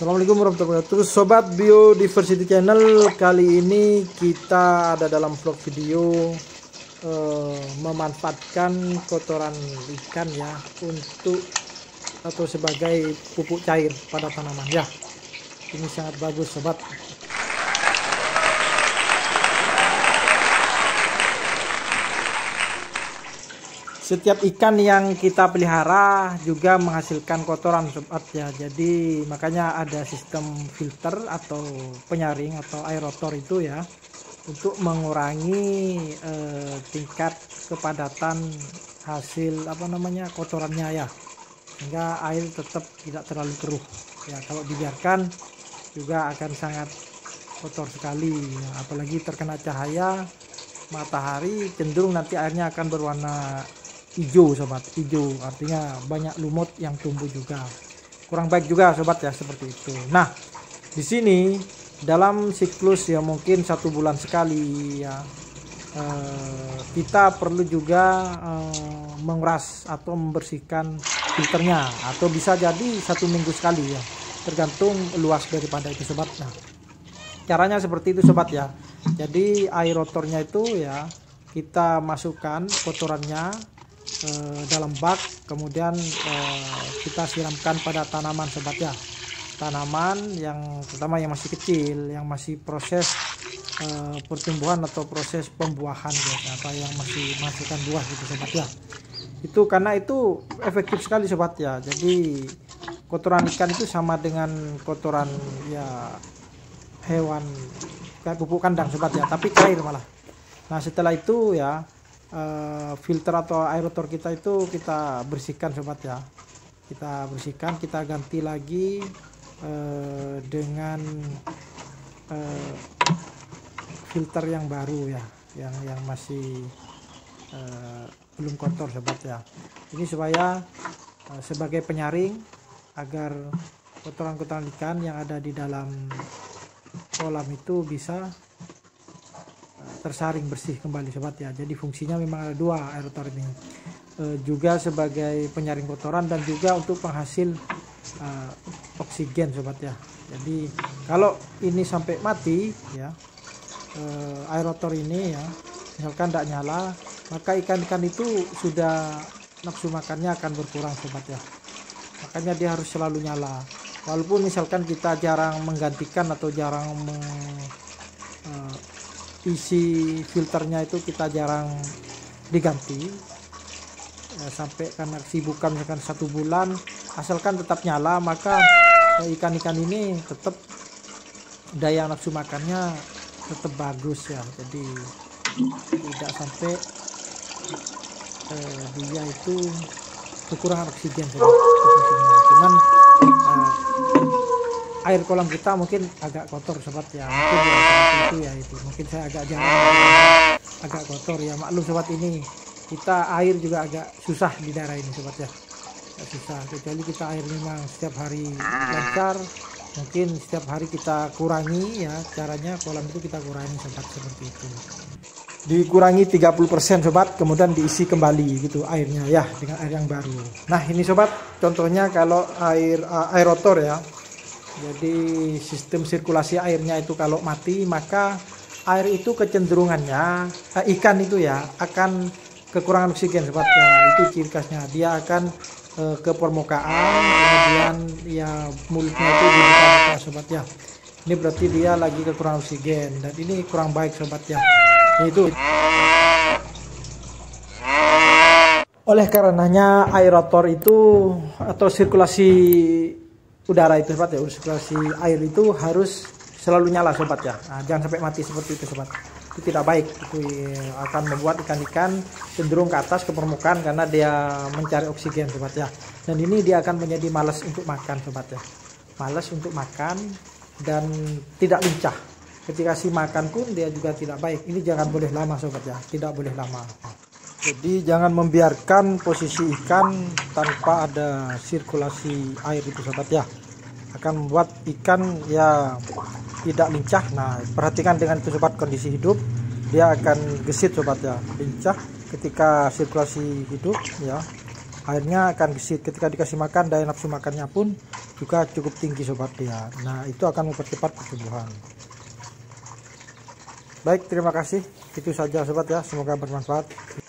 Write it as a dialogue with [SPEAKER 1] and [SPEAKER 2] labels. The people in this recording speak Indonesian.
[SPEAKER 1] Assalamualaikum warahmatullahi wabarakatuh, Sobat Biodiversity Channel. Kali ini kita ada dalam vlog video memanfaatkan kotoran ikan ya untuk atau sebagai pupuk cair pada tanaman ya. Ini sangat bagus sobat. Setiap ikan yang kita pelihara juga menghasilkan kotoran sobat ya. Jadi makanya ada sistem filter atau penyaring atau aerator itu ya, untuk mengurangi tingkat kepadatan hasil kotorannya ya, sehingga air tetap tidak terlalu keruh ya. Kalau dibiarkan juga akan sangat kotor sekali ya. Apalagi terkena cahaya matahari, cenderung nanti airnya akan berwarna hijau sobat. Hijau artinya banyak lumut yang tumbuh juga, kurang baik juga sobat ya, seperti itu. Nah di sini dalam siklus ya mungkin 1 bulan sekali ya, kita perlu juga menguras atau membersihkan filternya, atau bisa jadi 1 minggu sekali ya, tergantung luas daripada itu sobat. Nah caranya seperti itu sobat ya. Jadi aeratornya itu ya kita masukkan kotorannya dalam bak, kemudian kita siramkan pada tanaman sobat ya. Tanaman yang terutama yang masih kecil, yang masih proses pertumbuhan atau proses pembuahan ya, atau yang masih menghasilkan buah gitu sobat ya. Itu karena itu efektif sekali sobat ya. Jadi kotoran ikan itu sama dengan kotoran ya hewan, kayak pupuk kandang sobat ya, tapi cair malah. Nah setelah itu ya filter atau aerator kita itu kita bersihkan sobat ya. Kita bersihkan, kita ganti lagi dengan filter yang baru ya, yang masih belum kotor sobat ya. Ini supaya sebagai penyaring agar kotoran-kotoran ikan yang ada di dalam kolam itu bisa tersaring bersih kembali sobat ya. Jadi fungsinya memang ada 2 aerator ini, juga sebagai penyaring kotoran dan juga untuk penghasil oksigen sobat ya. Jadi kalau ini sampai mati ya, aerator ini ya misalkan tidak nyala, maka ikan-ikan itu sudah nafsu makannya akan berkurang sobat ya. Makanya dia harus selalu nyala, walaupun misalkan kita jarang menggantikan atau jarang isi filternya itu kita jarang diganti ya, sampai karena kesibukan misalkan 1 bulan, asalkan tetap nyala, maka ikan-ikan ini tetap daya nafsu makannya tetap bagus ya. Jadi tidak sampai dia itu kekurangan oksigen cuman air kolam kita mungkin agak kotor sobat ya, mungkin ya seperti itu ya. Itu mungkin saya agak jarang agak kotor ya, maklum sobat. Ini kita air juga agak susah di daerah ini sobat ya, agak susah. Kecuali kita air memang setiap hari lancar, mungkin setiap hari kita kurangi ya, caranya kolam itu kita kurangi sobat, seperti itu. Dikurangi 30% sobat, kemudian diisi kembali gitu airnya ya dengan air yang baru. Nah ini sobat contohnya kalau aerator ya. Jadi sistem sirkulasi airnya itu kalau mati, maka air itu kecenderungannya ikan itu ya akan kekurangan oksigen sobat ya. Itu ciri khasnya, dia akan ke permukaan, kemudian ya mulutnya itu dibuka sobat ya. Ini berarti dia lagi kekurangan oksigen, dan ini kurang baik sobat ya. Itu oleh karenanya aerator itu atau sirkulasi udara itu sobat ya, sirkulasi air itu harus selalu nyala sobat ya. Nah, jangan sampai mati seperti itu sobat, itu tidak baik. Itu akan membuat ikan-ikan cenderung ke atas, ke permukaan, karena dia mencari oksigen sobat ya. Dan ini dia akan menjadi malas untuk makan sobat ya, malas untuk makan dan tidak lincah. Ketika si makan pun dia juga tidak baik. Ini jangan boleh lama sobat ya, tidak boleh lama. Jadi jangan membiarkan posisi ikan tanpa ada sirkulasi air itu sobat ya, akan membuat ikan ya tidak lincah. Nah perhatikan dengan itu sobat, kondisi hidup dia akan gesit sobat ya, lincah. Ketika sirkulasi hidup ya, airnya akan gesit. Ketika dikasih makan, daya nafsu makannya pun juga cukup tinggi sobat ya. Nah itu akan mempercepat pertumbuhan. Baik, terima kasih, itu saja sobat ya, semoga bermanfaat.